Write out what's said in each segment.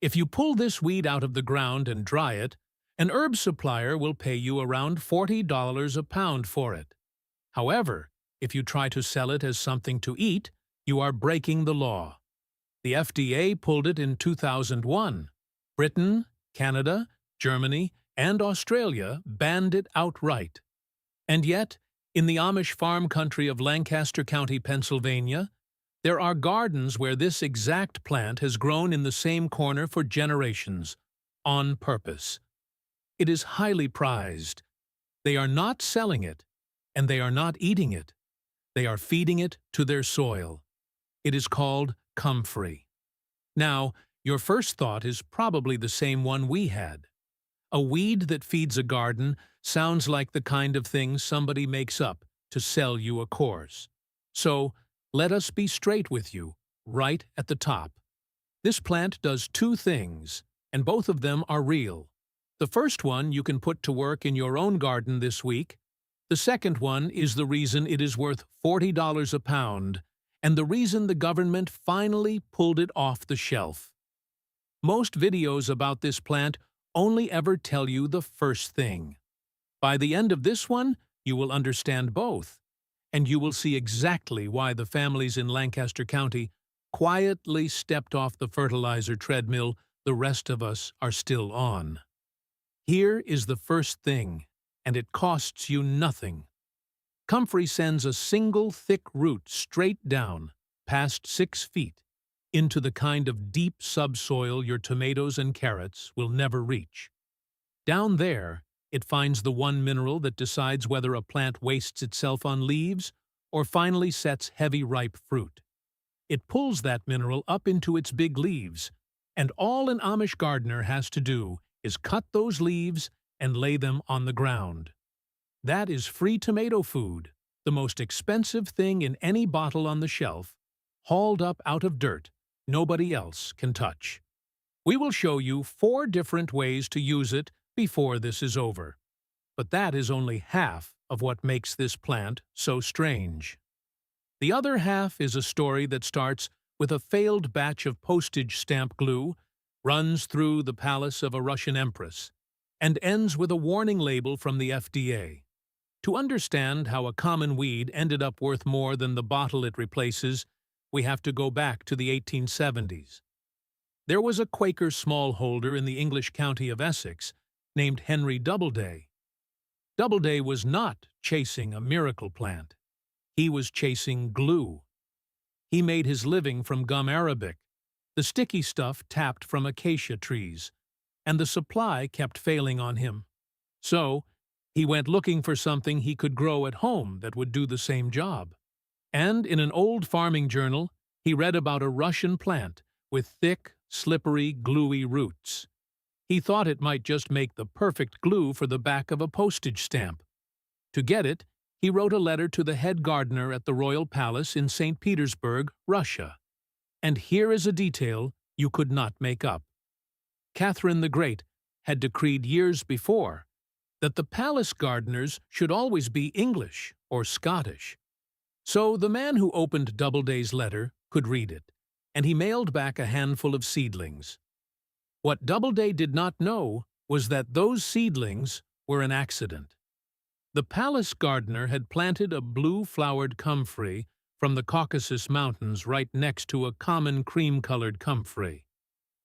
If you pull this weed out of the ground and dry it, an herb supplier will pay you around $40 a pound for it. However, if you try to sell it as something to eat, you are breaking the law. The FDA pulled it in 2001. Britain, Canada, Germany, and Australia banned it outright. And yet, in the Amish farm country of Lancaster County, Pennsylvania, there are gardens where this exact plant has grown in the same corner for generations, on purpose. It is highly prized. They are not selling it, and they are not eating it. They are feeding it to their soil. It is called comfrey. Now, your first thought is probably the same one we had. A weed that feeds a garden sounds like the kind of thing somebody makes up to sell you a course. So, let us be straight with you, right at the top. This plant does two things, and both of them are real. The first one you can put to work in your own garden this week. The second one is the reason it is worth $40 a pound, and the reason the government finally pulled it off the shelf. Most videos about this plant only ever tell you the first thing. By the end of this one, you will understand both, and you will see exactly why the families in Lancaster County quietly stepped off the fertilizer treadmill the rest of us are still on. Here is the first thing, and it costs you nothing. Comfrey sends a single thick root straight down, past 6 feet, into the kind of deep subsoil your tomatoes and carrots will never reach. Down there, it finds the one mineral that decides whether a plant wastes itself on leaves or finally sets heavy ripe fruit. It pulls that mineral up into its big leaves, and all an Amish gardener has to do is cut those leaves and lay them on the ground. That is free tomato food, the most expensive thing in any bottle on the shelf, hauled up out of dirt nobody else can touch. We will show you 4 different ways to use it before this is over. But that is only half of what makes this plant so strange. The other half is a story that starts with a failed batch of postage stamp glue, runs through the palace of a Russian empress, and ends with a warning label from the FDA. To understand how a common weed ended up worth more than the bottle it replaces, we have to go back to the 1870s. There was a Quaker smallholder in the English county of Essex named Henry Doubleday. Doubleday was not chasing a miracle plant. He was chasing glue. He made his living from gum arabic, the sticky stuff tapped from acacia trees, and the supply kept failing on him. So, he went looking for something he could grow at home that would do the same job. And in an old farming journal, he read about a Russian plant with thick, slippery, gluey roots. He thought it might just make the perfect glue for the back of a postage stamp. To get it, he wrote a letter to the head gardener at the Royal Palace in St. Petersburg, Russia. And here is a detail you could not make up. Catherine the Great had decreed years before that the palace gardeners should always be English or Scottish. So the man who opened Doubleday's letter could read it, and he mailed back a handful of seedlings. What Doubleday did not know was that those seedlings were an accident. The palace gardener had planted a blue-flowered comfrey from the Caucasus Mountains right next to a common cream-colored comfrey,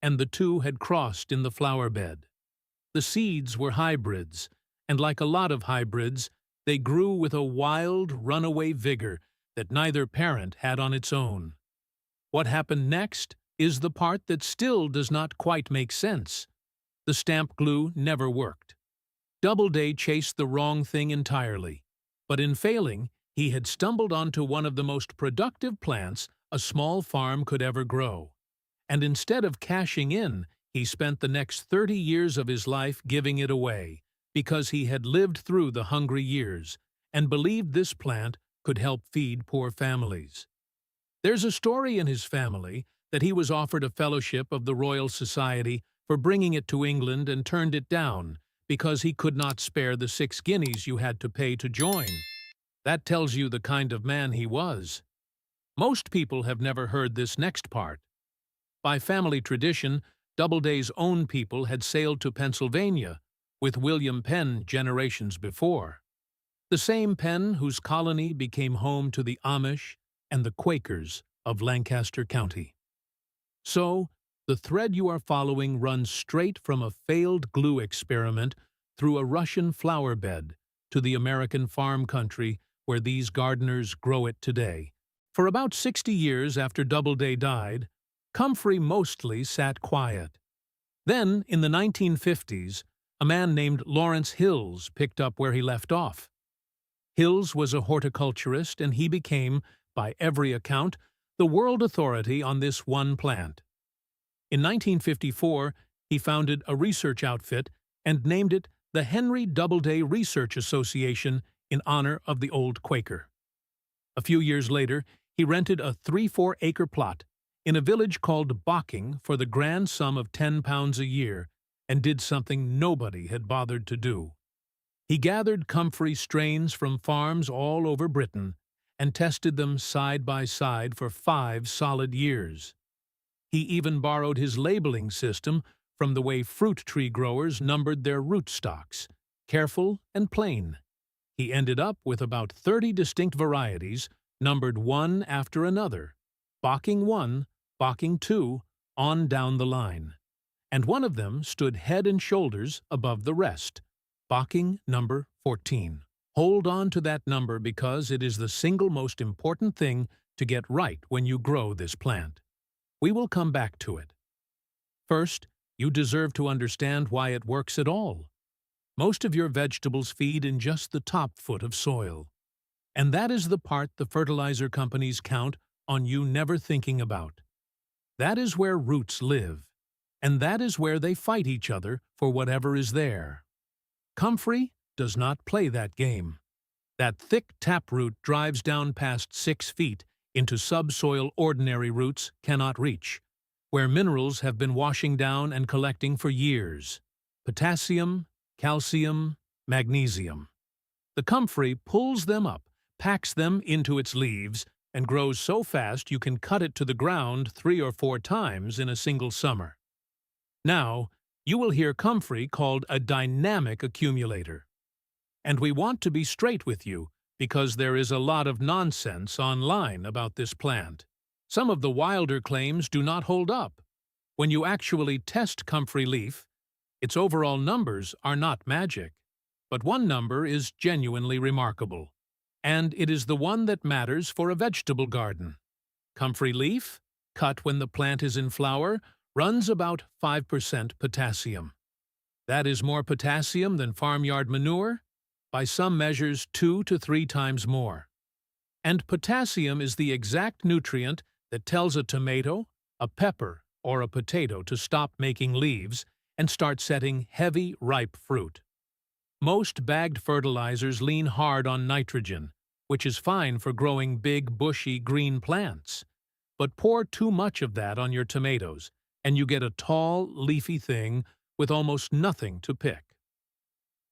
and the two had crossed in the flower bed. The seeds were hybrids, and like a lot of hybrids, they grew with a wild, runaway vigor that neither parent had on its own. What happened next is the part that still does not quite make sense. The stamp glue never worked. Doubleday chased the wrong thing entirely, but in failing, he had stumbled onto one of the most productive plants a small farm could ever grow. And instead of cashing in, he spent the next 30 years of his life giving it away, because he had lived through the hungry years and believed this plant could help feed poor families. There's a story in his family that he was offered a fellowship of the Royal Society for bringing it to England and turned it down because he could not spare the 6 guineas you had to pay to join. That tells you the kind of man he was. Most people have never heard this next part. By family tradition, Doubleday's own people had sailed to Pennsylvania with William Penn generations before. The same Penn whose colony became home to the Amish and the Quakers of Lancaster County. So, the thread you are following runs straight from a failed glue experiment through a Russian flower bed to the American farm country where these gardeners grow it today. For about 60 years after Doubleday died, Comfrey mostly sat quiet. Then, in the 1950s, a man named Lawrence Hills picked up where he left off. Hills was a horticulturist, and he became, by every account, the world authority on this one plant. In 1954, he founded a research outfit and named it the Henry Doubleday Research Association in honor of the old Quaker. A few years later, he rented a 3-4-acre plot in a village called Bocking for the grand sum of £10 a year and did something nobody had bothered to do. He gathered comfrey strains from farms all over Britain and tested them side by side for 5 solid years. He even borrowed his labeling system from the way fruit tree growers numbered their rootstocks, careful and plain. He ended up with about 30 distinct varieties, numbered one after another, Bocking 1, Bocking 2, on down the line. And one of them stood head and shoulders above the rest, Bocking number 14. Hold on to that number because it is the single most important thing to get right when you grow this plant. We will come back to it. First, you deserve to understand why it works at all. Most of your vegetables feed in just the top foot of soil. And that is the part the fertilizer companies count on you never thinking about. That is where roots live, and that is where they fight each other for whatever is there. Comfrey does not play that game. That thick taproot drives down past 6 feet into subsoil ordinary roots cannot reach, where minerals have been washing down and collecting for years. Potassium, calcium, magnesium. The comfrey pulls them up, packs them into its leaves, and grows so fast you can cut it to the ground 3 or 4 times in a single summer. Now, you will hear comfrey called a dynamic accumulator. And we want to be straight with you, because there is a lot of nonsense online about this plant. Some of the wilder claims do not hold up. When you actually test comfrey leaf, its overall numbers are not magic. But one number is genuinely remarkable, and it is the one that matters for a vegetable garden. Comfrey leaf, cut when the plant is in flower, runs about 5% potassium. That is more potassium than farmyard manure, by some measures 2 to 3 times more. And potassium is the exact nutrient that tells a tomato, a pepper, or a potato to stop making leaves and start setting heavy, ripe fruit. Most bagged fertilizers lean hard on nitrogen, which is fine for growing big, bushy, green plants. But pour too much of that on your tomatoes, and you get a tall, leafy thing with almost nothing to pick.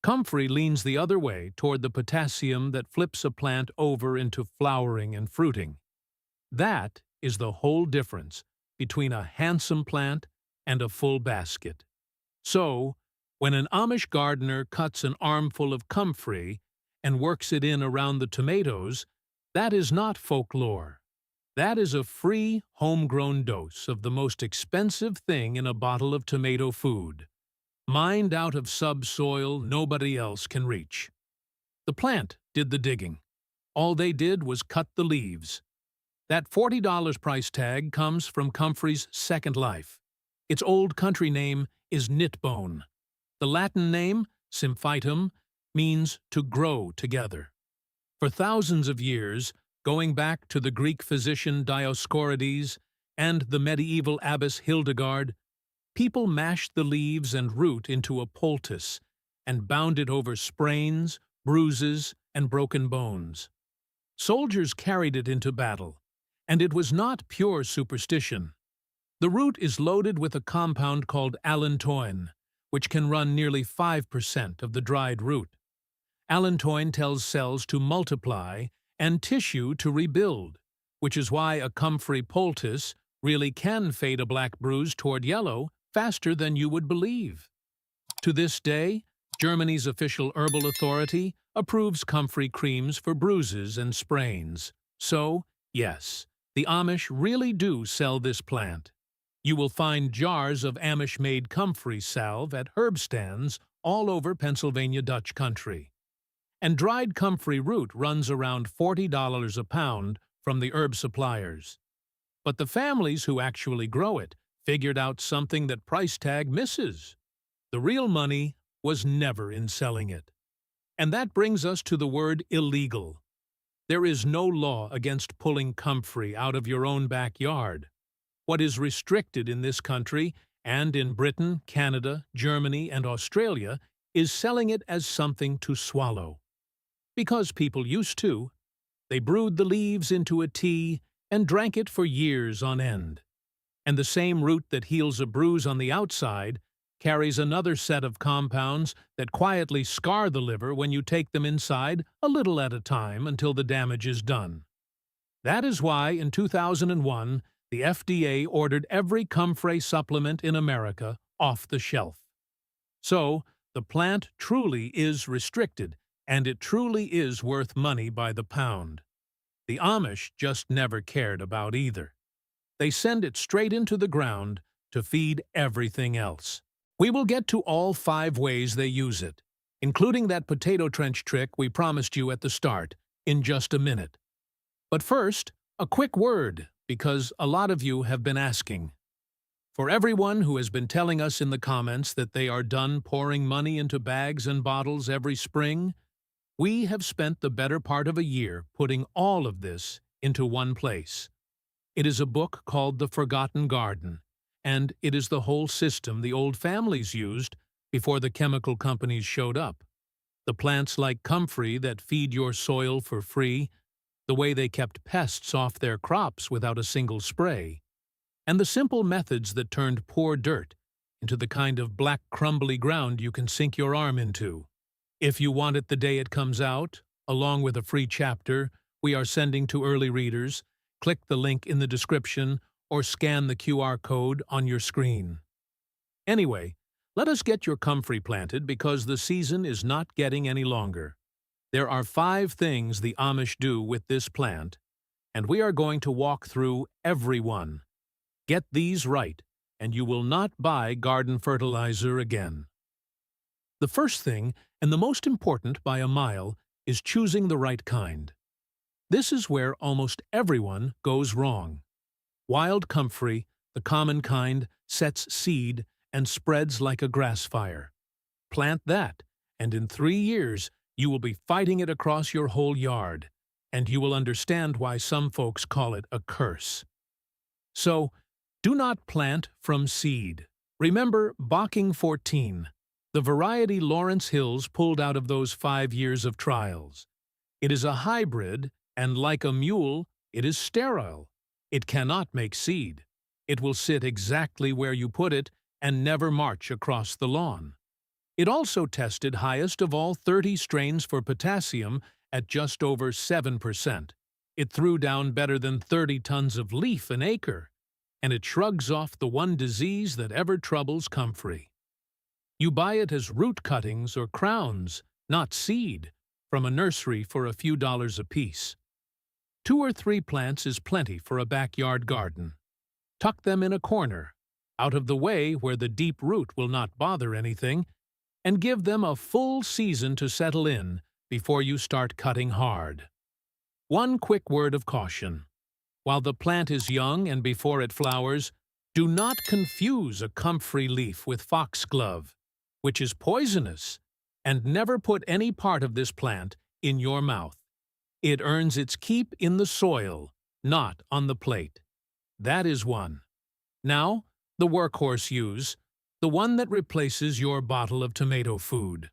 Comfrey leans the other way toward the potassium that flips a plant over into flowering and fruiting. That is the whole difference between a handsome plant and a full basket. So, when an Amish gardener cuts an armful of comfrey and works it in around the tomatoes, that is not folklore. That is a free, homegrown dose of the most expensive thing in a bottle of tomato food. Mined out of subsoil nobody else can reach. The plant did the digging. All they did was cut the leaves. That $40 price tag comes from comfrey's second life. Its old country name is knitbone. The Latin name, symphytum, means to grow together. For thousands of years, going back to the Greek physician Dioscorides and the medieval abbess Hildegard, people mashed the leaves and root into a poultice and bound it over sprains, bruises, and broken bones. Soldiers carried it into battle, and it was not pure superstition. The root is loaded with a compound called allantoin, which can run nearly 5% of the dried root. Allantoin tells cells to multiply and tissue to rebuild, which is why a comfrey poultice really can fade a black bruise toward yellow faster than you would believe. To this day, Germany's official herbal authority approves comfrey creams for bruises and sprains. So, yes, the Amish really do sell this plant. You will find jars of Amish-made comfrey salve at herb stands all over Pennsylvania Dutch country. And dried comfrey root runs around $40 a pound from the herb suppliers. But the families who actually grow it figured out something that price tag misses. The real money was never in selling it. And that brings us to the word illegal. There is no law against pulling comfrey out of your own backyard. What is restricted in this country, and in Britain, Canada, Germany, and Australia, is selling it as something to swallow. Because people used to. They brewed the leaves into a tea and drank it for years on end. And the same root that heals a bruise on the outside carries another set of compounds that quietly scar the liver when you take them inside a little at a time until the damage is done. That is why, in 2001, the FDA ordered every comfrey supplement in America off the shelf. So, the plant truly is restricted, and it truly is worth money by the pound. The Amish just never cared about either. They send it straight into the ground to feed everything else. We will get to all 5 ways they use it, including that potato trench trick we promised you at the start, in just a minute. But first, a quick word, because a lot of you have been asking. For everyone who has been telling us in the comments that they are done pouring money into bags and bottles every spring, we have spent the better part of a year putting all of this into one place. It is a book called The Forgotten Garden, and it is the whole system the old families used before the chemical companies showed up. The plants like comfrey that feed your soil for free, the way they kept pests off their crops without a single spray, and the simple methods that turned poor dirt into the kind of black crumbly ground you can sink your arm into. If you want it the day it comes out, along with a free chapter we are sending to early readers, click the link in the description or scan the QR code on your screen. Anyway, let us get your comfrey planted because the season is not getting any longer. There are 5 things the Amish do with this plant, and we are going to walk through every one. Get these right, and you will not buy garden fertilizer again. The first thing, and the most important by a mile, is choosing the right kind. This is where almost everyone goes wrong. Wild comfrey, the common kind, sets seed and spreads like a grass fire. Plant that, and in 3 years you will be fighting it across your whole yard, and you will understand why some folks call it a curse. So, do not plant from seed. Remember Bocking 14, the variety Lawrence Hills pulled out of those 5 years of trials. It is a hybrid, and like a mule, it is sterile. It cannot make seed. It will sit exactly where you put it and never march across the lawn. It also tested highest of all 30 strains for potassium at just over 7%. It threw down better than 30 tons of leaf an acre, and it shrugs off the one disease that ever troubles comfrey. You buy it as root cuttings or crowns, not seed, from a nursery for a few dollars apiece. 2 or 3 plants is plenty for a backyard garden. Tuck them in a corner, out of the way where the deep root will not bother anything, and give them a full season to settle in before you start cutting hard. One quick word of caution. While the plant is young and before it flowers, do not confuse a comfrey leaf with foxglove, which is poisonous, and never put any part of this plant in your mouth. It earns its keep in the soil, not on the plate. That is one. Now, the workhorse use, the one that replaces your bottle of tomato food.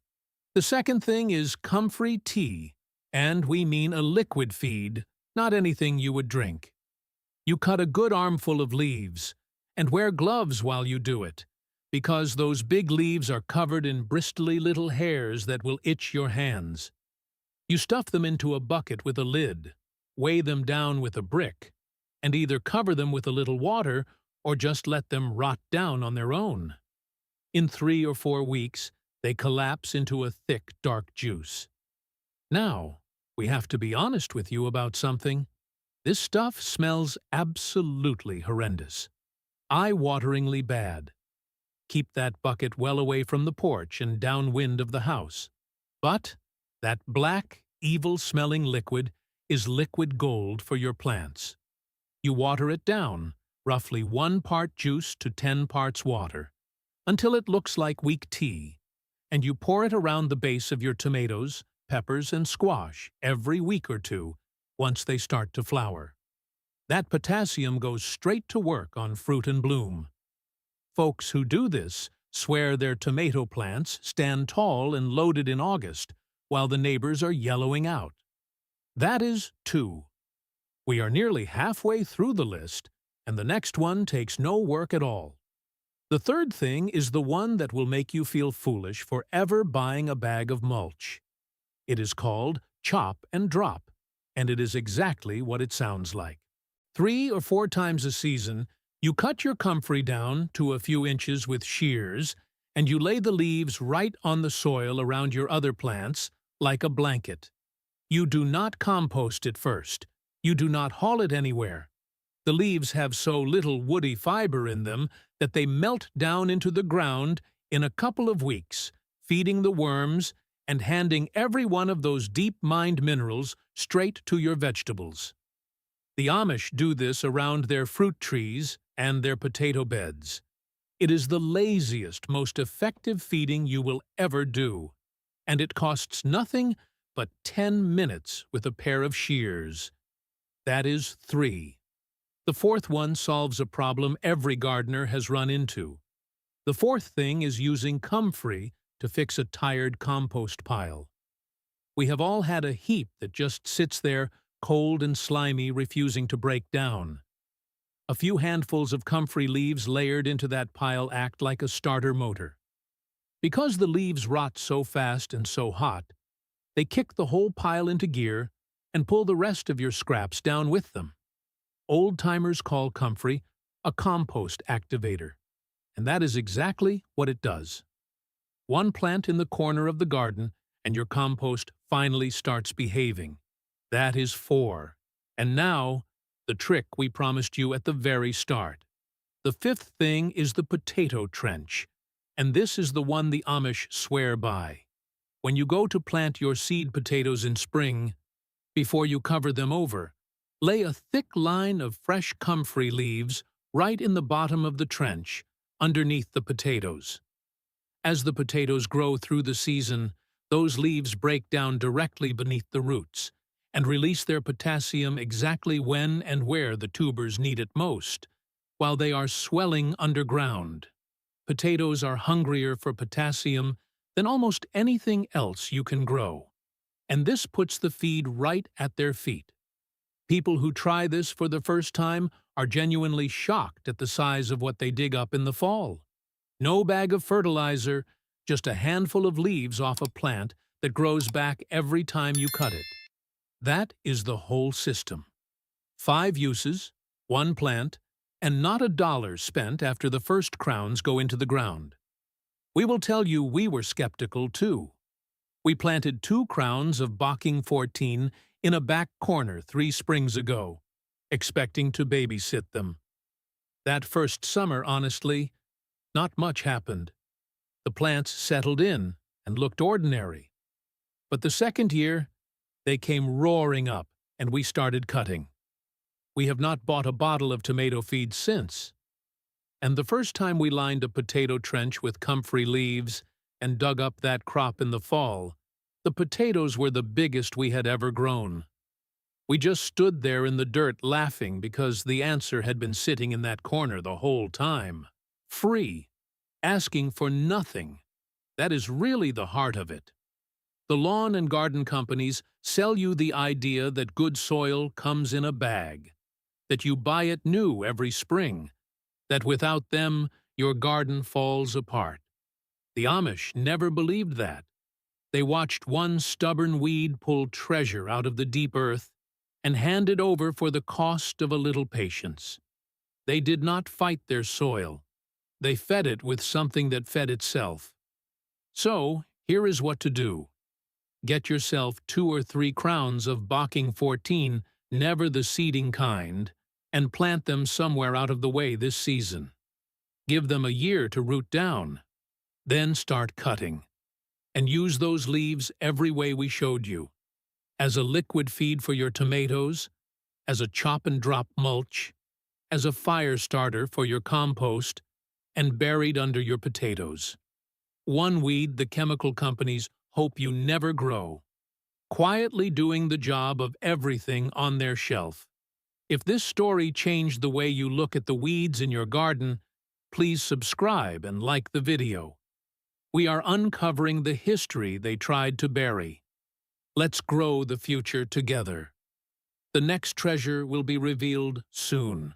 The second thing is comfrey tea, and we mean a liquid feed, not anything you would drink. You cut a good armful of leaves, and wear gloves while you do it, because those big leaves are covered in bristly little hairs that will itch your hands. You stuff them into a bucket with a lid, weigh them down with a brick, and either cover them with a little water or just let them rot down on their own. In 3 or 4 weeks, they collapse into a thick, dark juice. Now, we have to be honest with you about something. This stuff smells absolutely horrendous. Eye-wateringly bad. Keep that bucket well away from the porch and downwind of the house. But that black, evil-smelling liquid is liquid gold for your plants. You water it down, roughly 1 part juice to 10 parts water, until it looks like weak tea, and you pour it around the base of your tomatoes, peppers, and squash every week or 2 once they start to flower. That potassium goes straight to work on fruit and bloom. Folks who do this swear their tomato plants stand tall and loaded in August, while the neighbors are yellowing out. That is 2. We are nearly halfway through the list, and the next one takes no work at all. The third thing is the one that will make you feel foolish for ever buying a bag of mulch. It is called chop and drop, and it is exactly what it sounds like. 3 or 4 times a season, you cut your comfrey down to a few inches with shears, and you lay the leaves right on the soil around your other plants like a blanket. You do not compost it first. You do not haul it anywhere. The leaves have so little woody fiber in them that they melt down into the ground in a couple of weeks, feeding the worms and handing every one of those deep-mined minerals straight to your vegetables. The Amish do this around their fruit trees and their potato beds. It is the laziest, most effective feeding you will ever do, and it costs nothing but 10 minutes with a pair of shears. That is 3. The fourth one solves a problem every gardener has run into. The fourth thing is using comfrey to fix a tired compost pile. We have all had a heap that just sits there, cold and slimy, refusing to break down. A few handfuls of comfrey leaves layered into that pile act like a starter motor. Because the leaves rot so fast and so hot, they kick the whole pile into gear and pull the rest of your scraps down with them. Old-timers call comfrey a compost activator, and that is exactly what it does. 1 plant in the corner of the garden, and your compost finally starts behaving. That is 4. And now, the trick we promised you at the very start. The 5th thing is the potato trench, and this is the one the Amish swear by. When you go to plant your seed potatoes in spring, before you cover them over, lay a thick line of fresh comfrey leaves right in the bottom of the trench, underneath the potatoes. As the potatoes grow through the season, those leaves break down directly beneath the roots and release their potassium exactly when and where the tubers need it most, while they are swelling underground. Potatoes are hungrier for potassium than almost anything else you can grow, and this puts the feed right at their feet. People who try this for the first time are genuinely shocked at the size of what they dig up in the fall. No bag of fertilizer, just a handful of leaves off a plant that grows back every time you cut it. That is the whole system. 5 uses, 1 plant, and not $1 spent after the first crowns go into the ground. We will tell you we were skeptical too. We planted 2 crowns of Bocking 14 in a back corner 3 springs ago, expecting to babysit them. That first summer, honestly, not much happened. The plants settled in and looked ordinary. But the second year, they came roaring up, and we started cutting. We have not bought a bottle of tomato feed since. And the first time we lined a potato trench with comfrey leaves and dug up that crop in the fall, the potatoes were the biggest we had ever grown. We just stood there in the dirt laughing because the answer had been sitting in that corner the whole time. Free. Asking for nothing. That is really the heart of it. The lawn and garden companies sell you the idea that good soil comes in a bag, that you buy it new every spring, that without them your garden falls apart. The Amish never believed that. They watched one stubborn weed pull treasure out of the deep earth and hand it over for the cost of a little patience. They did not fight their soil. They fed it with something that fed itself. So, here is what to do. Get yourself 2 or 3 crowns of Bocking 14, never the seeding kind, and plant them somewhere out of the way this season. Give them a year to root down. Then start cutting. And use those leaves every way we showed you. As a liquid feed for your tomatoes, as a chop-and-drop mulch, as a fire starter for your compost, and buried under your potatoes. One weed the chemical companies hope you never grow, quietly doing the job of everything on their shelf. If this story changed the way you look at the weeds in your garden, please subscribe and like the video. We are uncovering the history they tried to bury. Let's grow the future together. The next treasure will be revealed soon.